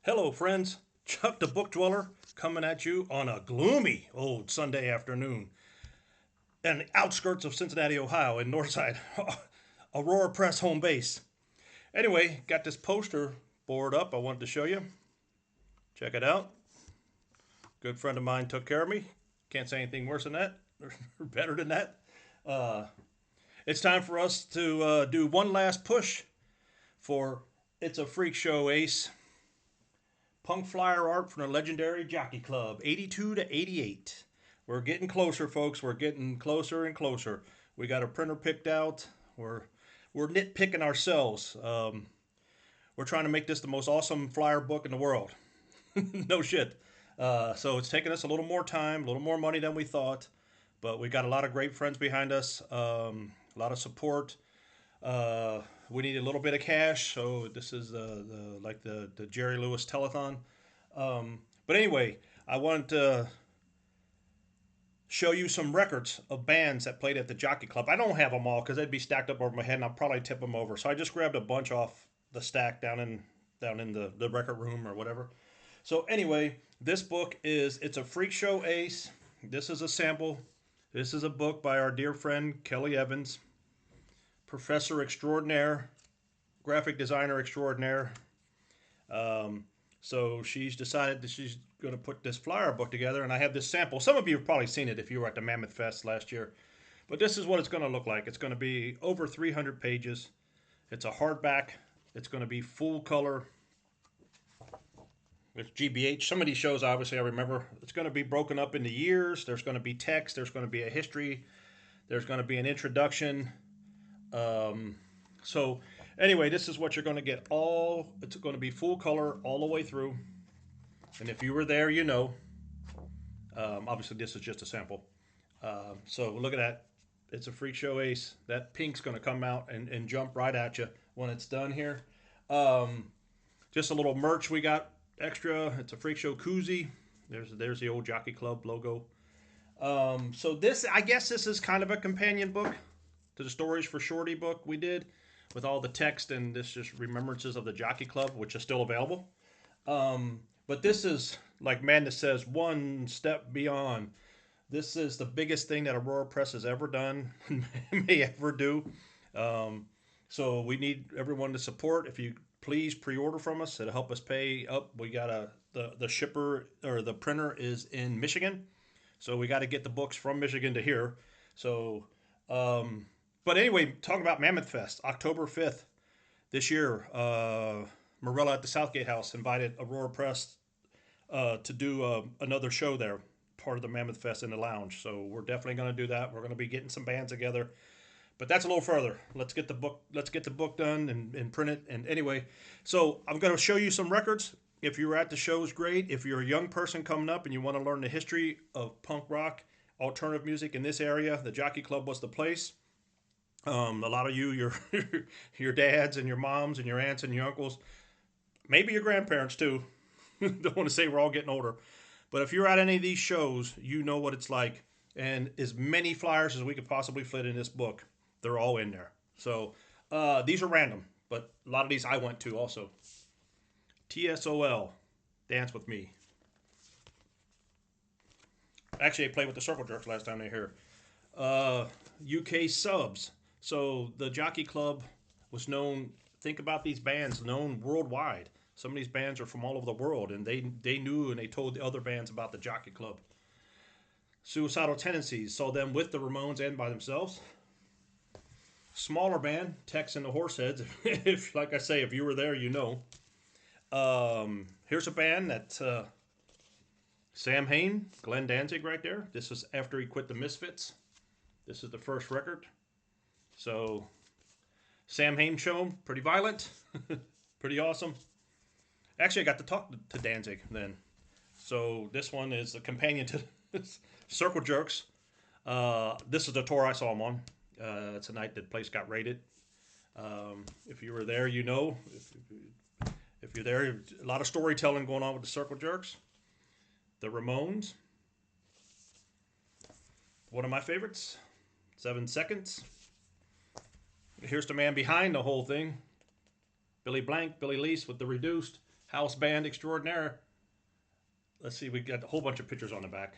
Hello, friends. Chuck the Book Dweller coming at you on a gloomy old Sunday afternoon in the outskirts of Cincinnati, Ohio, in Northside, Aurora Press home base. Anyway, got this poster board up I wanted to show you. Check it out. Good friend of mine took care of me. Can't say anything worse than that or better than that. Uh, it's time for us to do one last push for It's a Freak Show Ace. Punk flyer art from the Legendary Jockey Club, 82 to 88. We're getting closer, folks. We're getting closer and closer. We got a printer picked out. We're nitpicking ourselves. We're trying to make this the most awesome flyer book in the world. No shit. So it's taken us a little more time, a little more money than we thought, but we got a lot of great friends behind us, a lot of support. We need a little bit of cash, so this is the Jerry Lewis telethon. But anyway, I wanted to show you some records of bands that played at the Jockey Club. I don't have them all because they'd be stacked up over my head, and I'll probably tip them over. So I just grabbed a bunch off the stack down in the record room or whatever. So anyway, this book is It's a Freak Show Ace. This is a sample. This is a book by our dear friend Kelli Evans, professor extraordinaire, graphic designer extraordinaire. So she's decided that she's going to put this flyer book together, and I have this sample. Some of you have probably seen it if you were at the Mammoth Fest last year. But this is what it's going to look like. It's going to be over 300 pages. It's a hardback. It's going to be full color. It's GBH. Some of these shows, obviously, I remember. It's going to be broken up into years. There's going to be text. There's going to be a history. There's going to be an introduction. So anyway, this is what you're going to get all. It's going to be full color all the way through. And if you were there, you know. Obviously, this is just a sample. So look at that. It's a Freak Show Ace. That pink's going to come out and jump right at you when it's done here. Just a little merch we got extra. It's a Freak Show koozie. There's the old Jockey Club logo. So this, I guess this is kind of a companion book to the Stories for Shorty book we did with all the text and this just remembrances of the Jockey Club, which is still available. But this is, like Madness says, one step beyond. This is the biggest thing that Aurora Press has ever done, may ever do. So we need everyone to support. If you please pre-order from us, it'll help us pay up. We got the shipper or the printer is in Michigan, so we got to get the books from Michigan to here. So, but anyway, talking about Mammoth Fest, October 5th this year. Marilla at the Southgate House invited Aurora Press to do another show there, part of the Mammoth Fest in the lounge. So we're definitely going to do that. We're going to be getting some bands together, but that's a little further. Let's get the book. Let's get the book done and print it. And anyway, so I'm going to show you some records. If you were at the shows, great. If you're a young person coming up and you want to learn the history of punk rock, alternative music in this area, the Jockey Club was the place. A lot of you, your your dads and your moms and your aunts and your uncles, maybe your grandparents too. Don't want to say we're all getting older, but if you're at any of these shows, you know what it's like. And as many flyers as we could possibly fit in this book, they're all in there. So these are random, but a lot of these I went to also. TSOL, Dance With Me. Actually, I played with the Circle Jerks last time they were here. UK Subs. So the Jockey Club was known. Think about these bands known worldwide. Some of these bands are from all over the world, and they knew and they told the other bands about the Jockey Club. Suicidal Tendencies saw them with the Ramones and by themselves. Smaller band, Tex and the Horseheads. If, like I say, if you were there, you know. Here's a band that Sam Hain, Glenn Danzig, right there. This is after he quit the Misfits. This is the first record. So, Sam Hain show, pretty violent, pretty awesome. Actually, I got to talk to Danzig then. So this one is the companion to Circle Jerks. This is the tour I saw him on. It's a night that place got raided. If you were there, you know. If you're there, a lot of storytelling going on with the Circle Jerks. The Ramones. One of my favorites. 7 Seconds. Here's the man behind the whole thing. Billy Blank, Billy Lease with the Reduced. House band extraordinaire. Let's see, we got a whole bunch of pictures on the back.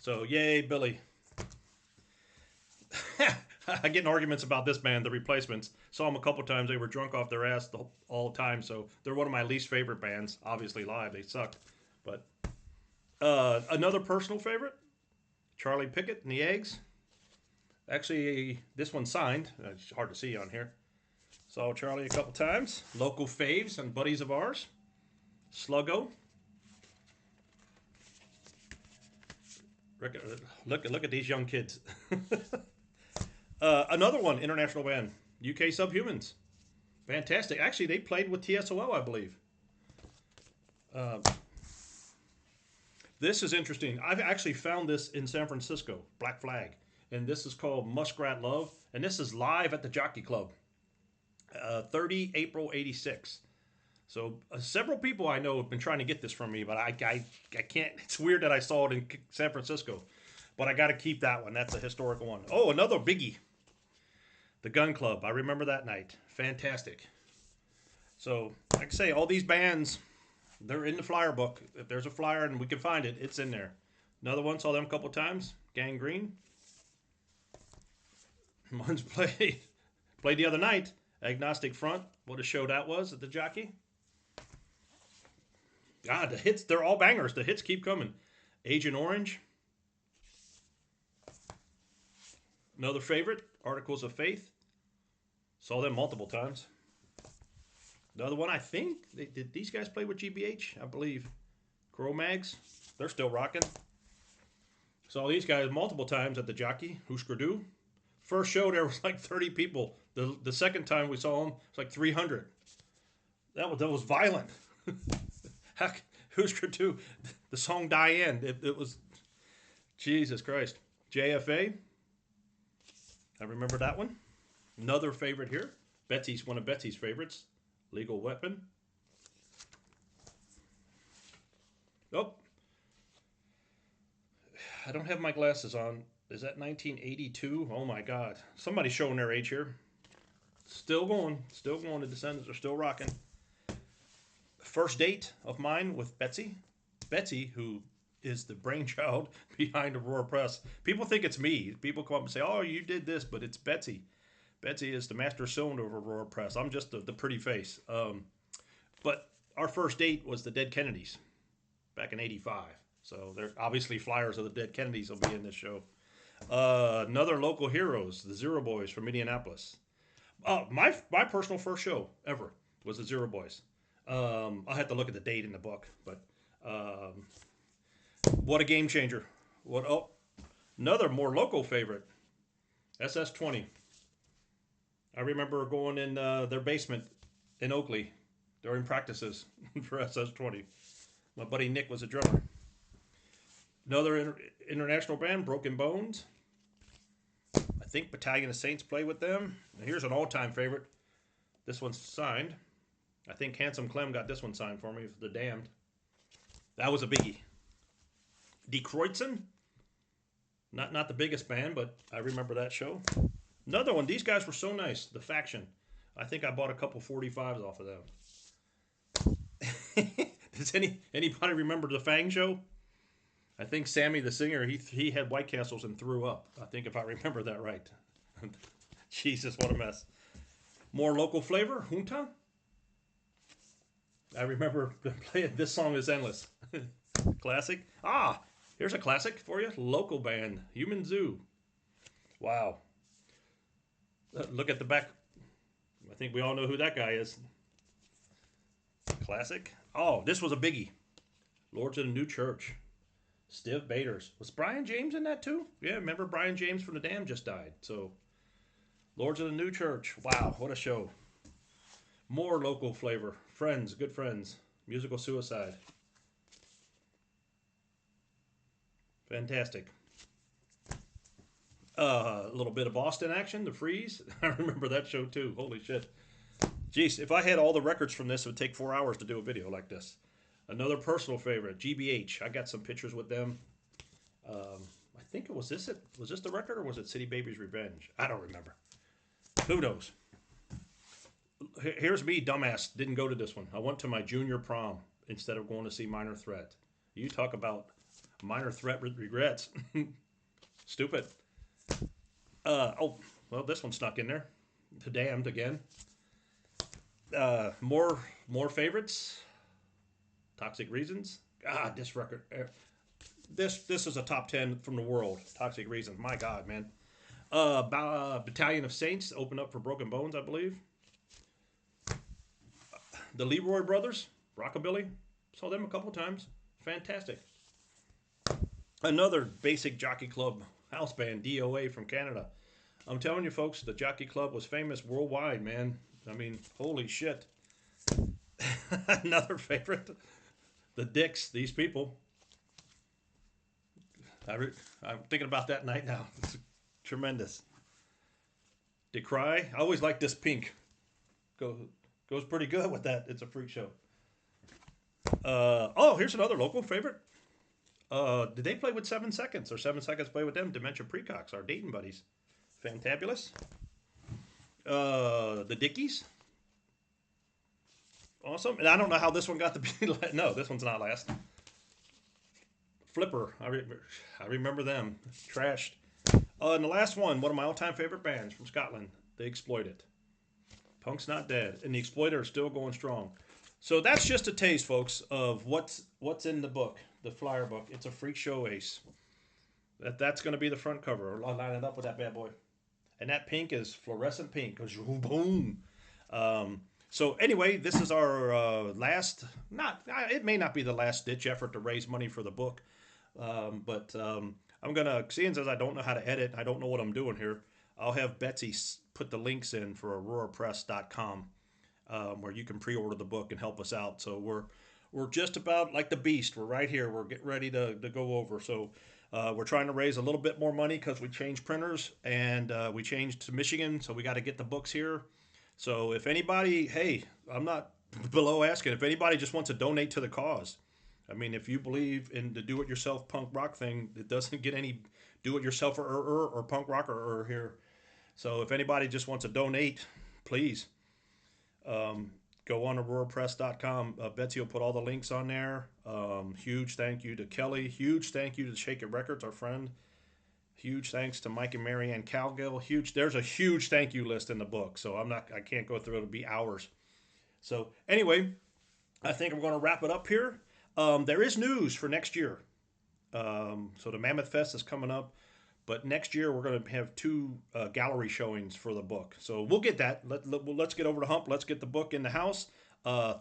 So, yay, Billy. I get in arguments about this band, the Replacements. Saw them a couple times. They were drunk off their ass all the time. So they're one of my least favorite bands. Obviously, live they suck. But another personal favorite, Charlie Pickett and the Eggs. Actually, this one's signed. It's hard to see on here. Saw Charlie a couple times. Local faves and buddies of ours. Sluggo. Look at these young kids. Another one, international band, UK Subhumans. Fantastic. Actually, they played with TSOL, I believe. This is interesting. I've actually found this in San Francisco, Black Flag. And this is called Muskrat Love. And this is live at the Jockey Club. 30 April 86. So several people I know have been trying to get this from me, but I can't. It's weird that I saw it in San Francisco. But I got to keep that one. That's a historical one. Oh, another biggie. The Gun Club. I remember that night. Fantastic. So, like I say, all these bands, they're in the flyer book. If there's a flyer and we can find it, it's in there. Another one, saw them a couple times. Gangrene. One's played the other night. Agnostic Front. What a show that was at the Jockey. God, the hits, they're all bangers. The hits keep coming. Agent Orange. Another favorite, Articles of Faith. Saw them multiple times. The other one, I think, did these guys play with GBH? I believe. Cro-Mags, they're still rocking. Saw these guys multiple times at the Jockey. Husker Du. First show, there was like 30 people. The second time we saw them, it's like 300. That was violent. Husker Du, the song Diane, it was, Jesus Christ. JFA, I remember that one. Another favorite here. One of Betsy's favorites. Legal Weapon. Oh. I don't have my glasses on. Is that 1982? Oh my God. Somebody's showing their age here. Still going. Still going. The Descendants are still rocking. First date of mine with Betsy. Betsy, who is the brainchild behind Aurora Press. People think it's me. People come up and say, oh, you did this, but it's Betsy. Betsy is the master cylinder of Aurora Press. I'm just the pretty face. But our first date was the Dead Kennedys back in 85. So they're obviously flyers of the Dead Kennedys will be in this show. Another local heroes, the Zero Boys from Indianapolis. My personal first show ever was the Zero Boys. I'll have to look at the date in the book, but what a game changer. Another more local favorite, SS20. I remember going in their basement in Oakley during practices for SS20. My buddy Nick was a drummer. Another international band, Broken Bones. I think Battalion of Saints play with them. And here's an all-time favorite. This one's signed. I think Handsome Clem got this one signed for me. The Damned. That was a biggie. Die Kreuzen. Not the biggest band, but I remember that show. Another one. These guys were so nice. The Faction. I think I bought a couple 45s off of them. Does anybody remember the Fang show? I think Sammy the singer, he had White Castles and threw up. I think if I remember that right. Jesus, what a mess. More local flavor. Junta. I remember playing This Song Is Endless. Classic. Here's a classic for you. Local band. Human Zoo. Wow. Look at the back. I think we all know who that guy is. Classic. Oh, this was a biggie. Lords of the New Church. Stiv Bators. Was Brian James in that too? Yeah, remember Brian James from The Dam just died. So, Lords of the New Church. Wow, what a show. More local flavor. Friends, good friends. Musical Suicide. Fantastic. A little bit of Boston action, The Freeze. I remember that show too. Holy shit. Jeez, if I had all the records from this, it would take 4 hours to do a video like this. Another personal favorite, GBH. I got some pictures with them. I think it was this. Was this the record or was it City Baby's Revenge? I don't remember. Who knows? Here's me, dumbass. Didn't go to this one. I went to my junior prom instead of going to see Minor Threat. You talk about Minor Threat regrets. Stupid. Oh, well, this one snuck in there. The Damned again. More favorites. Toxic Reasons. God, this record. This is a top 10 from the world. Toxic Reasons. My God, man. Battalion of Saints opened up for Broken Bones, I believe. The Leroy Brothers, Rockabilly. Saw them a couple times. Fantastic. Another basic Jockey Club house band, D.O.A. from Canada. I'm telling you, folks, the Jockey Club was famous worldwide, man. I mean, holy shit. Another favorite, the Dicks, these people. I'm thinking about that night now. It's tremendous. Decry. I always like this pink. Goes pretty good with that. It's a freak show. Oh, here's another local favorite. Did they play with 7 Seconds or 7 Seconds play with them? Dementia Precox, our Dayton buddies. Fantabulous. The Dickies. Awesome. And I don't know how this one got to be. No, this one's not last. Flipper. I remember them. Trashed. And the last one of my all-time favorite bands from Scotland. They Exploited. Punk's not dead, and the Exploited are still going strong. So that's just a taste, folks, of what's in the book, the flyer book. It's a freak show ace. That's going to be the front cover. I'll line it up with that bad boy. And that pink is fluorescent pink. Goes boom. So anyway, this is our last. Not it may not be the last ditch effort to raise money for the book, but I'm gonna, seeing as I don't know how to edit, I don't know what I'm doing here. I'll have Betsy put the links in for aurorapress.com, where you can pre-order the book and help us out. So we're just about like the beast. We're right here. We're getting ready to go over. So we're trying to raise a little bit more money because we changed printers and we changed to Michigan. So we got to get the books here. So if anybody, hey, I'm not below asking. If anybody just wants to donate to the cause, I mean, if you believe in the do-it-yourself punk rock thing, it doesn't get any do-it-yourself or punk rock or here. So if anybody just wants to donate, please go on to aurorapress.com. Betsy will put all the links on there. Huge thank you to Kelly. Huge thank you to Shake It Records, our friend. Huge thanks to Mike and Marianne Calgill. There's a huge thank you list in the book, so I can't go through it. It'll be hours. So anyway, I think I'm going to wrap it up here. There is news for next year. So the Mammoth Fest is coming up, but next year we're going to have 2 gallery showings for the book. So we'll get that. Let's get over the hump. Let's get the book in the house.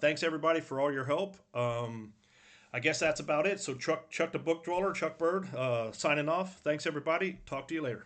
Thanks everybody for all your help. I guess that's about it. So Chuck the Book Dweller, Chuck Bird, signing off. Thanks everybody. Talk to you later.